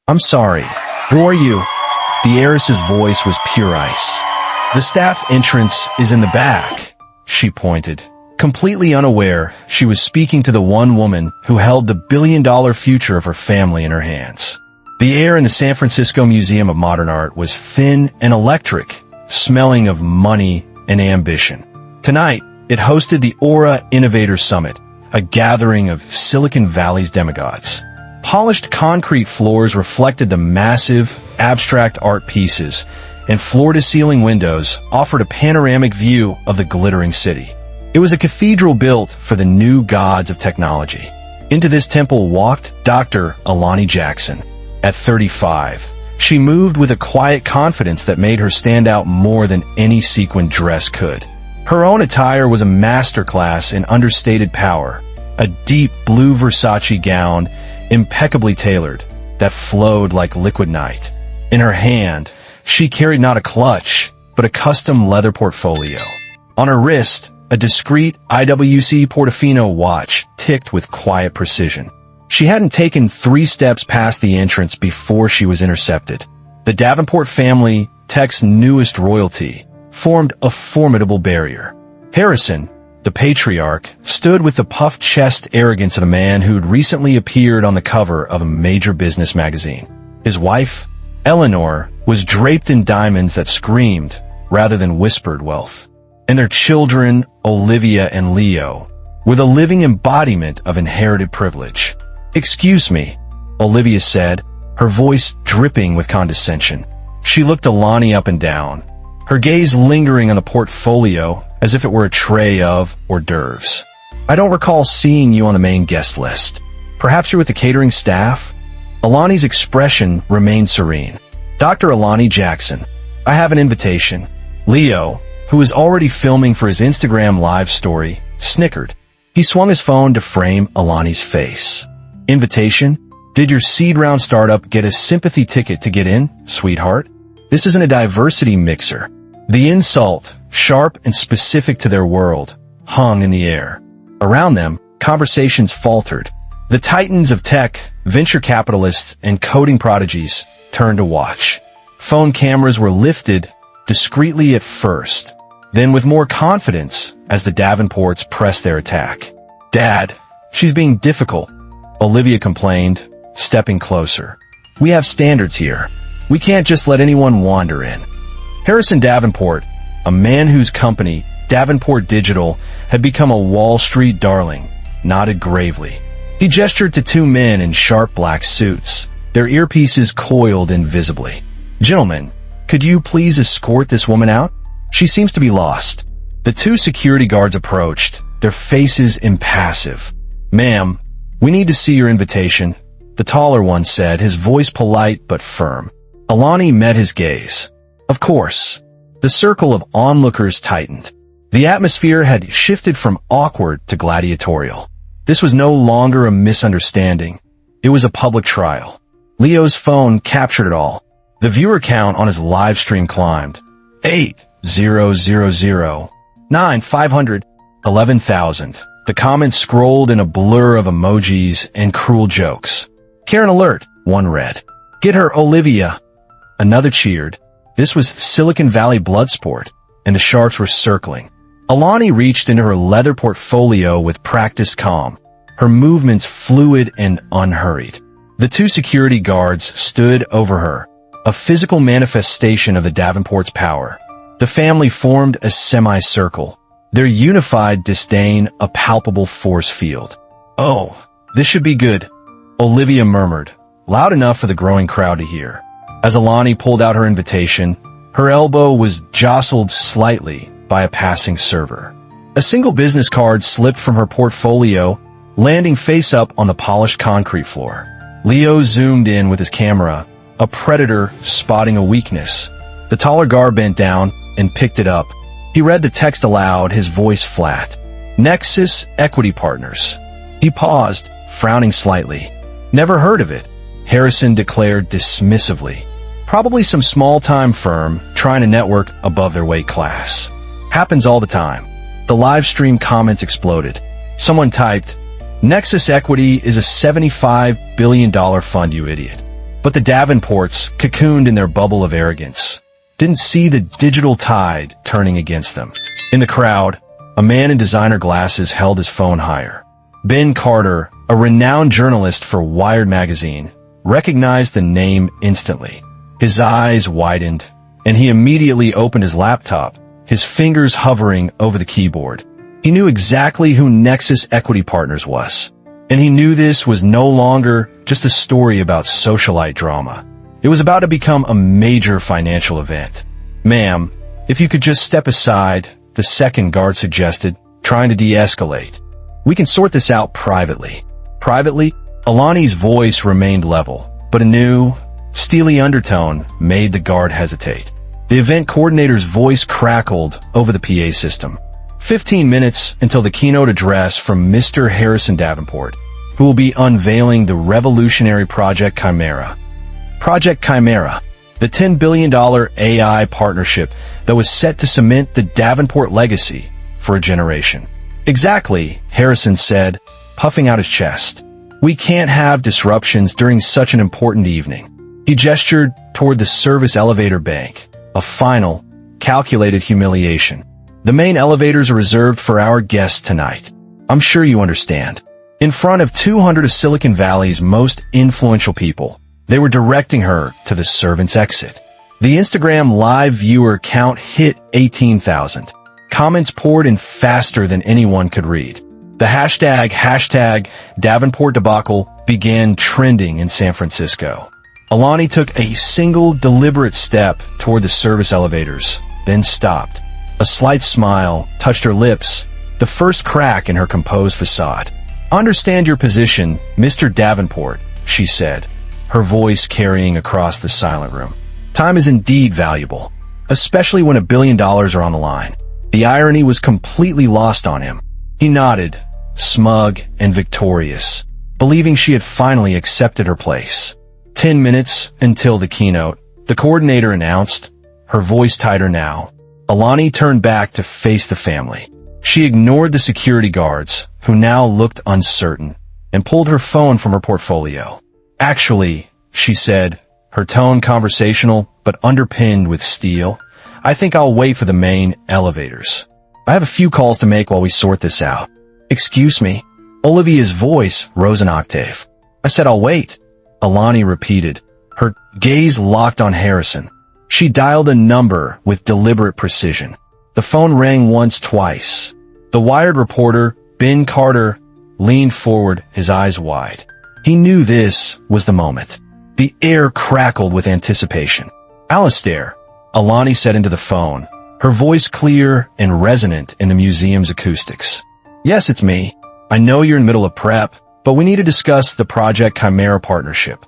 I'm sorry. Who are you? The heiress's voice was pure ice. The staff entrance is in the back, she pointed. Completely unaware, she was speaking to the one woman who held the billion-dollar future of her family in her hands. The air in the San Francisco Museum of Modern Art was thin and electric, smelling of money and ambition. Tonight, it hosted the Aura Innovator Summit, a gathering of Silicon Valley's demigods. Polished concrete floors reflected the massive, abstract art pieces, and floor-to-ceiling windows offered a panoramic view of the glittering city. It was a cathedral built for the new gods of technology. Into this temple walked Dr. Alani Jackson. At 35, she moved with a quiet confidence that made her stand out more than any sequined dress could. Her own attire was a masterclass in understated power, a deep blue Versace gown, impeccably tailored, that flowed like liquid night. In her hand, she carried not a clutch, but a custom leather portfolio. On her wrist, a discreet IWC Portofino watch ticked with quiet precision. She hadn't taken 3 steps past the entrance before she was intercepted. The Davenport family, Tech's newest royalty, formed a formidable barrier. Harrison, the patriarch, stood with the puffed chest arrogance of a man who'd recently appeared on the cover of a major business magazine. His wife, Eleanor, was draped in diamonds that screamed, rather than whispered, wealth. And their children, Olivia and Leo, were the living embodiment of inherited privilege. "Excuse me," Olivia said, her voice dripping with condescension. She looked Alani up and down, her gaze lingering on the portfolio as if it were a tray of hors d'oeuvres. "I don't recall seeing you on the main guest list. Perhaps you're with the catering staff?" Alani's expression remained serene. "Dr. Alani Jackson, I have an invitation." Leo, who was already filming for his Instagram live story, snickered. He swung his phone to frame Alani's face. "Invitation? Did your seed round startup get a sympathy ticket to get in, sweetheart? This isn't a diversity mixer." The insult, sharp and specific to their world, hung in the air. Around them, conversations faltered. The titans of tech, venture capitalists, and coding prodigies turned to watch. Phone cameras were lifted, discreetly at first, then with more confidence as the Davenports pressed their attack. "Dad, she's being difficult," Olivia complained, stepping closer. "We have standards here. We can't just let anyone wander in." Harrison Davenport, a man whose company, Davenport Digital, had become a Wall Street darling, nodded gravely. He gestured to 2 men in sharp black suits, their earpieces coiled invisibly. "Gentlemen, could you please escort this woman out? She seems to be lost." The 2 security guards approached, their faces impassive. "Ma'am, we need to see your invitation," the taller one said, his voice polite but firm. Alani met his gaze. Of course. The circle of onlookers tightened. The atmosphere had shifted from awkward to gladiatorial. This was no longer a misunderstanding. It was a public trial. Leo's phone captured it all. The viewer count on his live stream climbed. 8,000, 9,500, 11,000. The comments scrolled in a blur of emojis and cruel jokes. "Karen alert," one read. "Get her, Olivia." Another cheered. This was Silicon Valley bloodsport, and the sharks were circling. Alani reached into her leather portfolio with practiced calm, her movements fluid and unhurried. The 2 security guards stood over her, a physical manifestation of the Davenport's power. The family formed a semicircle, their unified disdain a palpable force field. "Oh, this should be good," Olivia murmured, loud enough for the growing crowd to hear. As Alani pulled out her invitation, her elbow was jostled slightly by a passing server. A single business card slipped from her portfolio, landing face up on the polished concrete floor. Leo zoomed in with his camera, a predator spotting a weakness. The taller guard bent down and picked it up. He read the text aloud, his voice flat. "Nexus Equity Partners." He paused, frowning slightly. "Never heard of it," Harrison declared dismissively. "Probably some small-time firm trying to network above their weight class. Happens all the time." The live stream comments exploded. Someone typed, "Nexus Equity is a $75 billion fund, you idiot." But the Davenports, cocooned in their bubble of arrogance, didn't see the digital tide turning against them. In the crowd, a man in designer glasses held his phone higher. Ben Carter, a renowned journalist for Wired magazine, recognized the name instantly. His eyes widened, and he immediately opened his laptop, his fingers hovering over the keyboard. He knew exactly who Nexus Equity Partners was. And he knew this was no longer just a story about socialite drama. It was about to become a major financial event. "Ma'am, if you could just step aside," the second guard suggested, trying to de-escalate. "We can sort this out privately." Privately, Alani's voice remained level, but a new, steely undertone made the guard hesitate. The event coordinator's voice crackled over the PA system. 15 minutes until the keynote address from Mr. Harrison Davenport, who will be unveiling the revolutionary Project Chimera. Project Chimera, the $10 billion AI partnership that was set to cement the Davenport legacy for a generation. "Exactly," Harrison said, puffing out his chest. "We can't have disruptions during such an important evening." He gestured toward the service elevator bank, a final, calculated humiliation. "The main elevators are reserved for our guests tonight. I'm sure you understand." In front of 200 of Silicon Valley's most influential people, they were directing her to the servants' exit. The Instagram live viewer count hit 18,000. Comments poured in faster than anyone could read. The hashtag Davenport debacle began trending in San Francisco. Alani took a single deliberate step toward the service elevators, then stopped. A slight smile touched her lips, the first crack in her composed facade. "Understand your position, Mr. Davenport," she said, her voice carrying across the silent room. "Time is indeed valuable, especially when $1 billion are on the line." The irony was completely lost on him. He nodded, smug and victorious, believing she had finally accepted her place. 10 minutes until the keynote, the coordinator announced, her voice tighter now. Alani turned back to face the family. She ignored the security guards, who now looked uncertain, and pulled her phone from her portfolio. "Actually," she said, her tone conversational but underpinned with steel, "I think I'll wait for the main elevators. I have a few calls to make while we sort this out." "Excuse me?" Olivia's voice rose an octave. "I said I'll wait," Alani repeated, her gaze locked on Harrison. She dialed a number with deliberate precision. The phone rang once, twice. The Wired reporter, Ben Carter, leaned forward, his eyes wide. He knew this was the moment. The air crackled with anticipation. "Alistair," Alani said into the phone, her voice clear and resonant in the museum's acoustics. "Yes, it's me. I know you're in the middle of prep, but we need to discuss the Project Chimera partnership."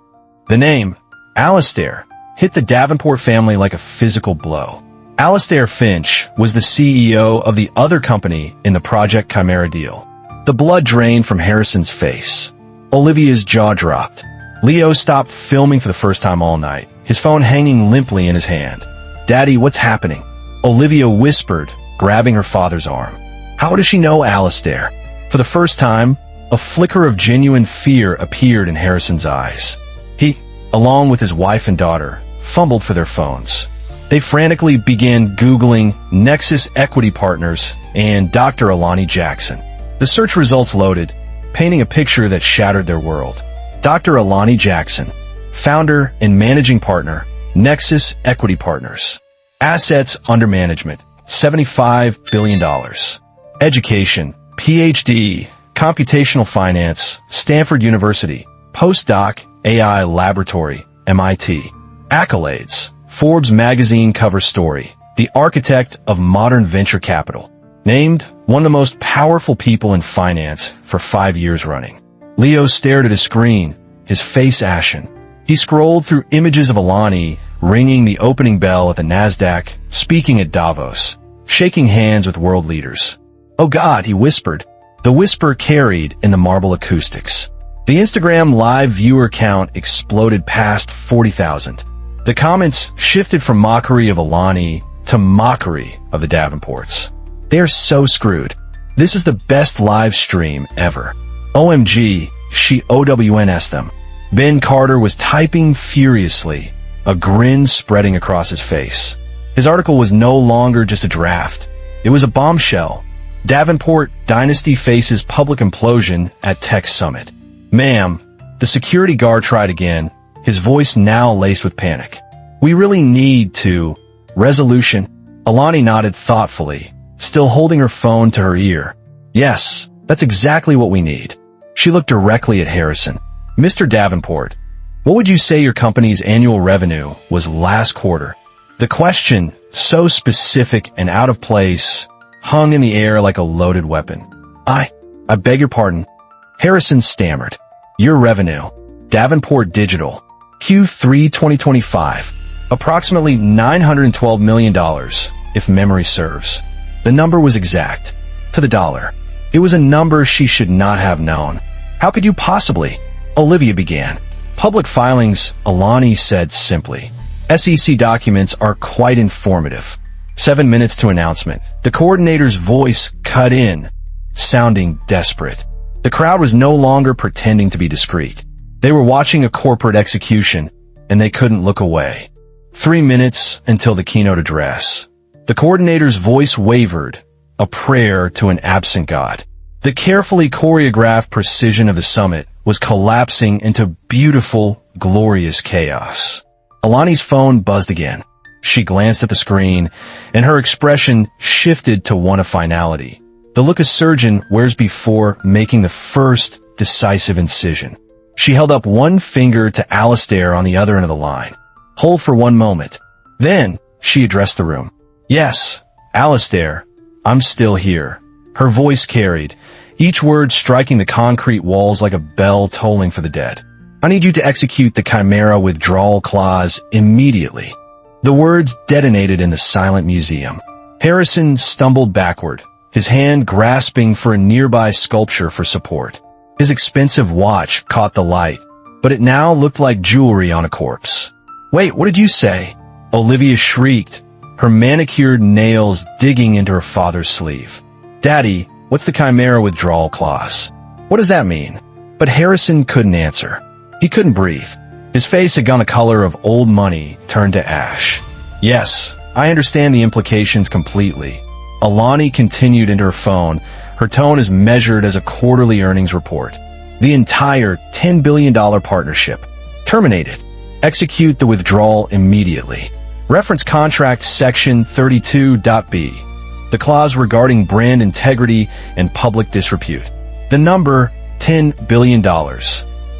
The name, Alistair, hit the Davenport family like a physical blow. Alistair Finch was the CEO of the other company in the Project Chimera deal. The blood drained from Harrison's face. Olivia's jaw dropped. Leo stopped filming for the first time all night, his phone hanging limply in his hand. "Daddy, what's happening?" Olivia whispered, grabbing her father's arm. How does she know Alistair? For the first time, a flicker of genuine fear appeared in Harrison's eyes. He, along with his wife and daughter, fumbled for their phones. They frantically began Googling Nexus Equity Partners and Dr. Alani Jackson. The search results loaded, painting a picture that shattered their world. Dr. Alani Jackson, founder and managing partner, Nexus Equity Partners. Assets under management, $75 billion. Education, PhD, computational finance, Stanford University, postdoc, AI laboratory, MIT. Accolades, Forbes magazine cover story, the architect of modern venture capital. Named one of the most powerful people in finance for 5 years running. Leo stared at his screen, his face ashen. He scrolled through images of Alani, ringing the opening bell at the NASDAQ, speaking at Davos, shaking hands with world leaders. "Oh God," he whispered. The whisper carried in the marble acoustics. The Instagram live viewer count exploded past 40,000. The comments shifted from mockery of Alani to mockery of the Davenports. They're so screwed. This is the best live stream ever. OMG, she OWNS them. Ben Carter was typing furiously, a grin spreading across his face. His article was no longer just a draft. It was a bombshell. Davenport Dynasty faces public implosion at Tech Summit. Ma'am, the security guard tried again, his voice now laced with panic. We really need to... Resolution? Alani nodded thoughtfully, still holding her phone to her ear. Yes, that's exactly what we need. She looked directly at Harrison. Mr. Davenport, what would you say your company's annual revenue was last quarter? The question, so specific and out of place, hung in the air like a loaded weapon. I beg your pardon. Harrison stammered. Your revenue. Davenport Digital. Q3 2025. Approximately $912 million, if memory serves. The number was exact. To the dollar. It was a number she should not have known. How could you possibly? Olivia began. Public filings, Alani said simply. SEC documents are quite informative. 7 minutes to announcement. The coordinator's voice cut in, sounding desperate. The crowd was no longer pretending to be discreet. They were watching a corporate execution, and they couldn't look away. 3 minutes until the keynote address. The coordinator's voice wavered, a prayer to an absent God. The carefully choreographed precision of the summit was collapsing into beautiful, glorious chaos. Alani's phone buzzed again. She glanced at the screen, and her expression shifted to one of finality. The look a surgeon wears before making the first decisive incision. She held up one finger to Alistair on the other end of the line. Hold for one moment. Then, she addressed the room. Yes, Alistair, I'm still here. Her voice carried, each word striking the concrete walls like a bell tolling for the dead. I need you to execute the Chimera withdrawal clause immediately. The words detonated in the silent museum. Harrison stumbled backward, his hand grasping for a nearby sculpture for support. His expensive watch caught the light, but it now looked like jewelry on a corpse. Wait, what did you say? Olivia shrieked, her manicured nails digging into her father's sleeve. Daddy, what's the Chimera withdrawal clause? What does that mean? But Harrison couldn't answer. He couldn't breathe. His face had gone the color of old money turned to ash. Yes, I understand the implications completely. Alani continued into her phone, her tone as measured as a quarterly earnings report. The entire $10 billion partnership. Terminated. Execute the withdrawal immediately. Reference contract section 32.b. The clause regarding brand integrity and public disrepute. The number, $10 billion.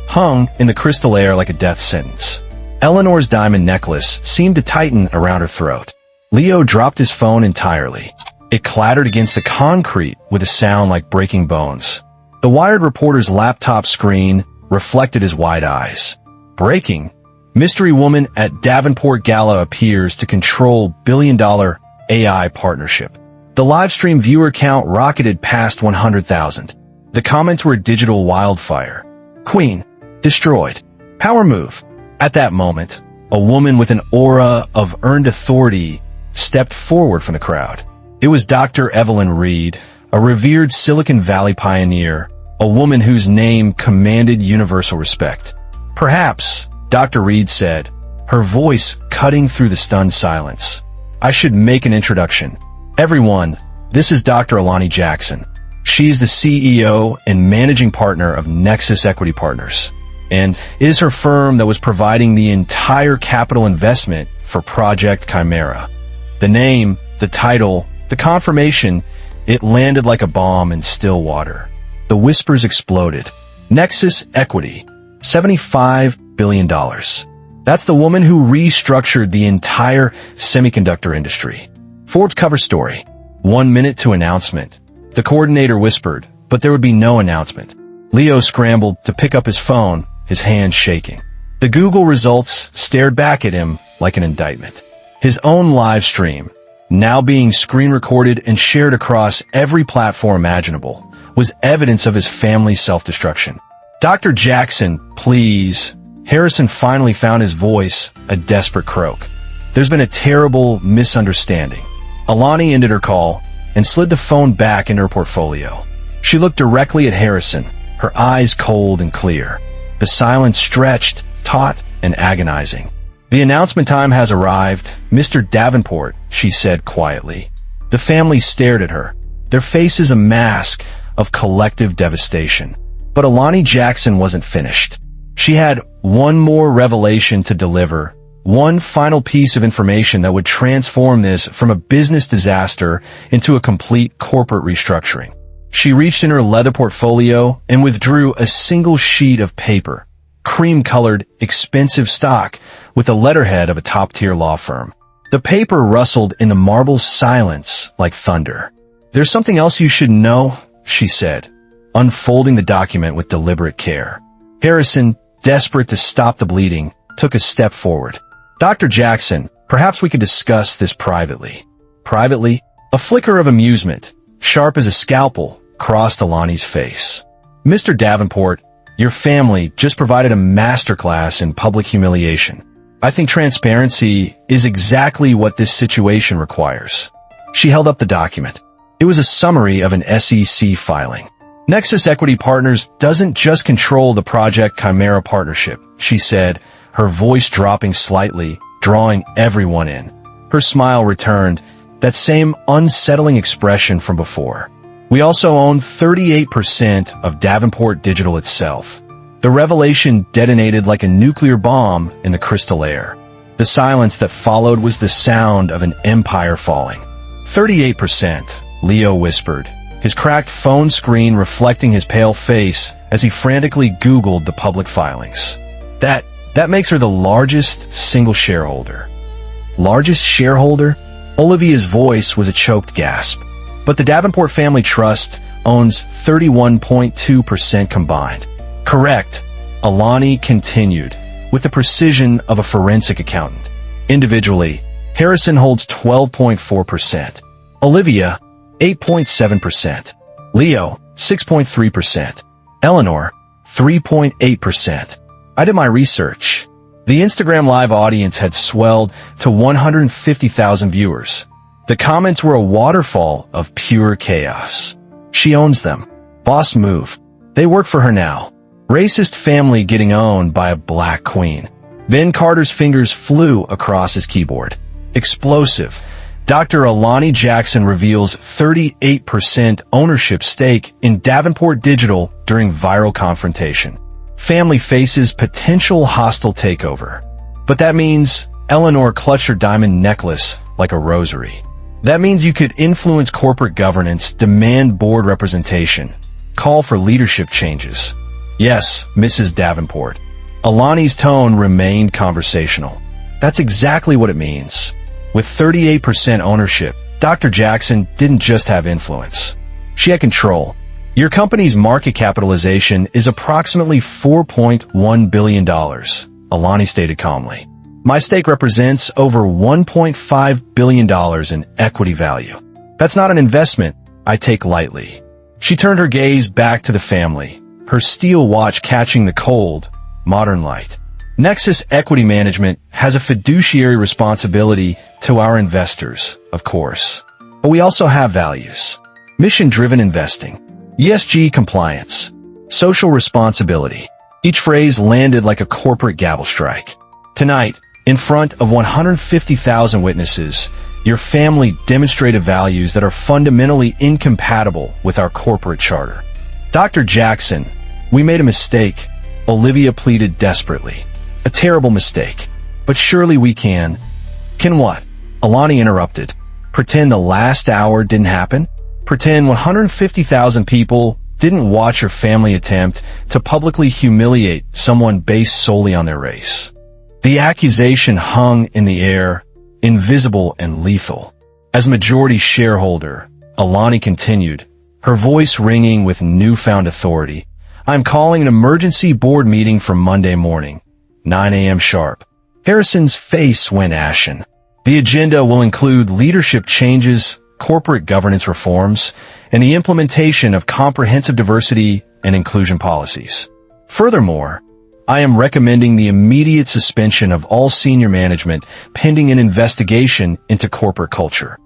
Hung in the crystal air like a death sentence. Eleanor's diamond necklace seemed to tighten around her throat. Leo dropped his phone entirely. It clattered against the concrete with a sound like breaking bones. The Wired reporter's laptop screen reflected his wide eyes. Breaking. Mystery woman at Davenport Gala appears to control billion-dollar AI partnership. The livestream viewer count rocketed past 100,000. The comments were digital wildfire. Queen. Destroyed. Power move. At that moment, a woman with an aura of earned authority stepped forward from the crowd. It was Dr. Evelyn Reed, a revered Silicon Valley pioneer, a woman whose name commanded universal respect. Perhaps, Dr. Reed said, her voice cutting through the stunned silence. I should make an introduction. Everyone, this is Dr. Alani Jackson. She's the CEO and managing partner of Nexus Equity Partners. And it is her firm that was providing the entire capital investment for Project Chimera. The name, the title, the confirmation, it landed like a bomb in still water. The whispers exploded. Nexus Equity, $75 billion. That's the woman who restructured the entire semiconductor industry. Forbes cover story. 1 minute to announcement. The coordinator whispered, but there would be no announcement. Leo scrambled to pick up his phone, his hand shaking. The Google results stared back at him like an indictment. His own live stream, now being screen recorded and shared across every platform imaginable, was evidence of his family's self-destruction. Dr. Jackson, please. Harrison finally found his voice, a desperate croak. There's been a terrible misunderstanding. Alani ended her call and slid the phone back into her portfolio. She looked directly at Harrison, her eyes cold and clear. The silence stretched, taut, and agonizing. "The announcement time has arrived, Mr. Davenport," she said quietly. The family stared at her, their faces a mask of collective devastation. But Alani Jackson wasn't finished. She had one more revelation to deliver, one final piece of information that would transform this from a business disaster into a complete corporate restructuring. She reached in her leather portfolio and withdrew a single sheet of paper, cream-colored, expensive stock with a letterhead of a top-tier law firm. The paper rustled in the marble silence like thunder. "There's something else you should know," she said, unfolding the document with deliberate care. Harrison, desperate to stop the bleeding, took a step forward. "Dr. Jackson, perhaps we could discuss this privately." Privately? A flicker of amusement, sharp as a scalpel, crossed Alani's face. "Mr. Davenport, your family just provided a masterclass in public humiliation. I think transparency is exactly what this situation requires." She held up the document. It was a summary of an SEC filing. "Nexus Equity Partners doesn't just control the Project Chimera partnership," she said, her voice dropping slightly, drawing everyone in. Her smile returned, that same unsettling expression from before. "We also own 38% of Davenport Digital itself." The revelation detonated like a nuclear bomb in the crystal air. The silence that followed was the sound of an empire falling. 38%, Leo whispered, his cracked phone screen reflecting his pale face as he frantically Googled the public filings. That makes her the largest single shareholder. Largest shareholder? Olivia's voice was a choked gasp. "But the Davenport Family Trust owns 31.2% combined." "Correct," Alani continued, with the precision of a forensic accountant. "Individually, Harrison holds 12.4%. Olivia, 8.7%. Leo, 6.3%. Eleanor, 3.8%. I did my research. The Instagram Live audience had swelled to 150,000 viewers. The comments were a waterfall of pure chaos. "She owns them. Boss move. They work for her now. Racist family getting owned by a black queen." Ben Carter's fingers flew across his keyboard. "Explosive. Dr. Alani Jackson reveals 38% ownership stake in Davenport Digital during viral confrontation. Family faces potential hostile takeover." "But that means," Eleanor clutched her diamond necklace like a rosary. "That means you could influence corporate governance, demand board representation, call for leadership changes." "Yes, Mrs. Davenport." Alani's tone remained conversational. "That's exactly what it means. With 38% ownership, Dr. Jackson didn't just have influence. She had control. Your company's market capitalization is approximately $4.1 billion, Alani stated calmly. My stake represents over $1.5 billion in equity value. That's not an investment I take lightly." She turned her gaze back to the family, her steel watch catching the cold, modern light. "Nexus Equity Management has a fiduciary responsibility to our investors, of course. But we also have values. Mission-driven investing, ESG compliance, social responsibility." Each phrase landed like a corporate gavel strike. "Tonight, in front of 150,000 witnesses, your family demonstrated values that are fundamentally incompatible with our corporate charter." "Dr. Jackson, we made a mistake," Olivia pleaded desperately. "A terrible mistake. But surely we can." "Can what?" Alani interrupted. "Pretend the last hour didn't happen? Pretend 150,000 people didn't watch your family attempt to publicly humiliate someone based solely on their race?" The accusation hung in the air, invisible and lethal. As majority shareholder, Alani continued, her voice ringing with newfound authority. "I'm calling an emergency board meeting for Monday morning, 9 a.m. sharp." Harrison's face went ashen. "The agenda will include leadership changes, corporate governance reforms, and the implementation of comprehensive diversity and inclusion policies. Furthermore, I am recommending the immediate suspension of all senior management pending an investigation into corporate culture."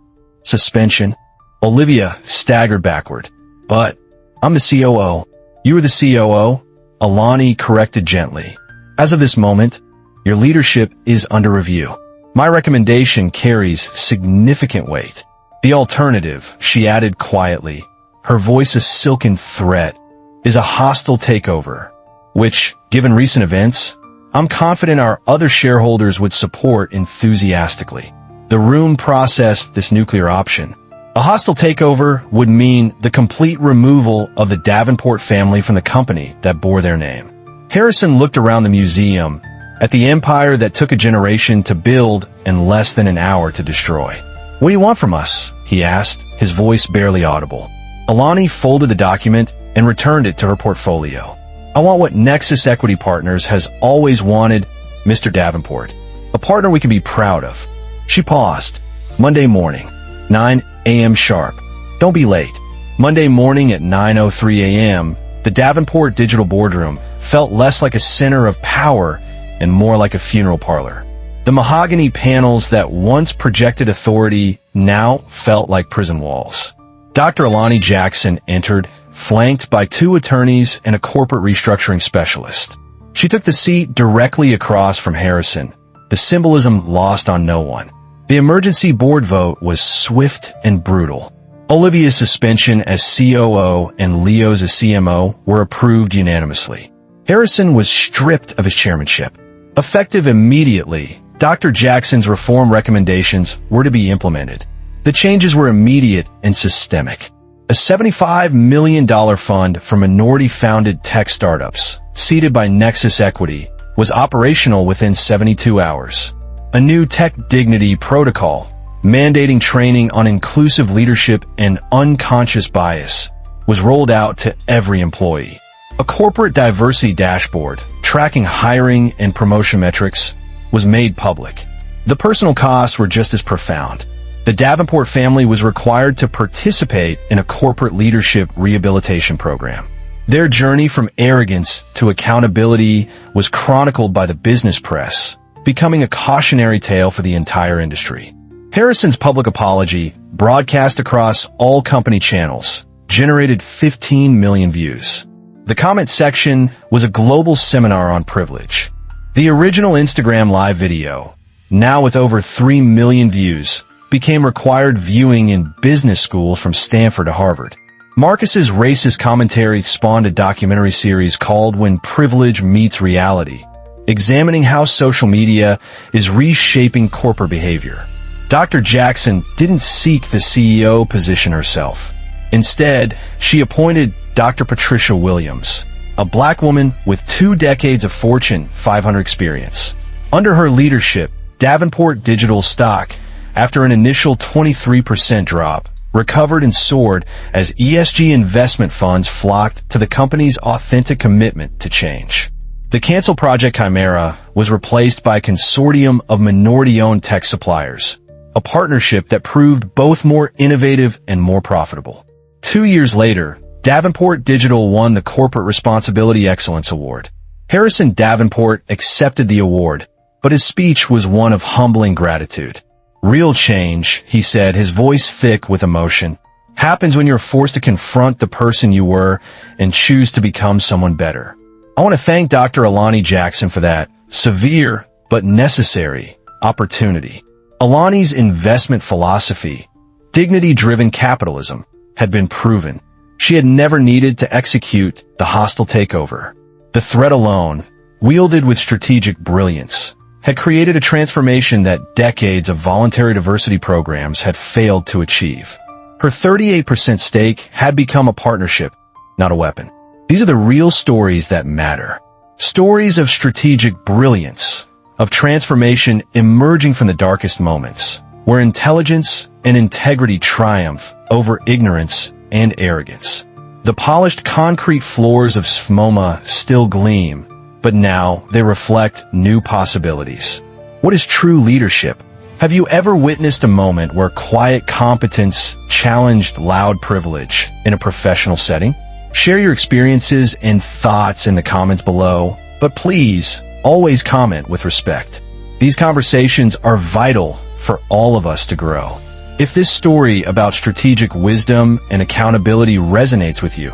"Suspension?" Olivia staggered backward. "But I'm the COO. You were the COO. Alani corrected gently. As of this moment, your leadership is under review. My recommendation carries significant weight. The alternative, she added quietly, her voice a silken threat, is a hostile takeover, which, given recent events, I'm confident our other shareholders would support enthusiastically. The room processed this nuclear option. A hostile takeover would mean the complete removal of the Davenport family from the company that bore their name. Harrison looked around the museum at the empire that took a generation to build and less than an hour to destroy. What do you want from us? He asked, his voice barely audible. Alani folded the document and returned it to her portfolio. I want what Nexus Equity Partners has always wanted, Mr. Davenport. A partner we can be proud of. She paused. Monday morning, 9 a.m. sharp. Don't be late. Monday morning at 9:03 a.m., the Davenport Digital Boardroom felt less like a center of power and more like a funeral parlor. The mahogany panels that once projected authority now felt like prison walls. Dr. Alani Jackson entered, flanked by 2 attorneys and a corporate restructuring specialist. She took the seat directly across from Harrison, the symbolism lost on no one. The emergency board vote was swift and brutal. Olivia's suspension as COO and Leo's as CMO were approved unanimously. Harrison was stripped of his chairmanship. Effective immediately, Dr. Jackson's reform recommendations were to be implemented. The changes were immediate and systemic. A $75 million fund for minority-founded tech startups, seeded by Nexus Equity, was operational within 72 hours. A new tech dignity protocol, mandating training on inclusive leadership and unconscious bias, was rolled out to every employee. A corporate diversity dashboard, tracking hiring and promotion metrics, was made public. The personal costs were just as profound. The Davenport family was required to participate in a corporate leadership rehabilitation program. Their journey from arrogance to accountability was chronicled by the business press, becoming a cautionary tale for the entire industry. Harrison's public apology, broadcast across all company channels, generated 15 million views. The comment section was a global seminar on privilege. The original Instagram live video, now with over 3 million views, became required viewing in business schools from Stanford to Harvard. Marcus's racist commentary spawned a documentary series called When Privilege Meets Reality, examining how social media is reshaping corporate behavior. Dr. Jackson didn't seek the CEO position herself. Instead, she appointed Dr. Patricia Williams, a black woman with 2 decades of Fortune 500 experience. Under her leadership, Davenport Digital stock, after an initial 23% drop, recovered and soared as ESG investment funds flocked to the company's authentic commitment to change. The canceled Project Chimera was replaced by a consortium of minority-owned tech suppliers, a partnership that proved both more innovative and more profitable. 2 years later, Davenport Digital won the Corporate Responsibility Excellence Award. Harrison Davenport accepted the award, but his speech was one of humbling gratitude. Real change, he said, his voice thick with emotion, happens when you're forced to confront the person you were and choose to become someone better. I want to thank Dr. Alani Jackson for that severe but necessary opportunity. Alani's investment philosophy, dignity-driven capitalism, had been proven. She had never needed to execute the hostile takeover. The threat alone, wielded with strategic brilliance, had created a transformation that decades of voluntary diversity programs had failed to achieve. Her 38% stake had become a partnership, not a weapon. These are the real stories that matter. Stories of strategic brilliance, of transformation emerging from the darkest moments, where intelligence and integrity triumph over ignorance and arrogance. The polished concrete floors of SFMOMA still gleam, but now they reflect new possibilities. What is true leadership? Have you ever witnessed a moment where quiet competence challenged loud privilege in a professional setting? Share your experiences and thoughts in the comments below, but please, always comment with respect. These conversations are vital for all of us to grow. If this story about strategic wisdom and accountability resonates with you,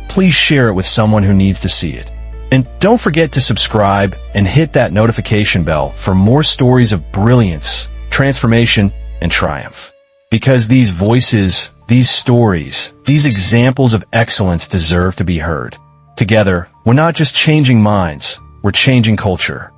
please share it with someone who needs to see it. And don't forget to subscribe and hit that notification bell for more stories of brilliance, transformation, and triumph. Because these voices, these stories, these examples of excellence deserve to be heard. Together, we're not just changing minds, we're changing culture.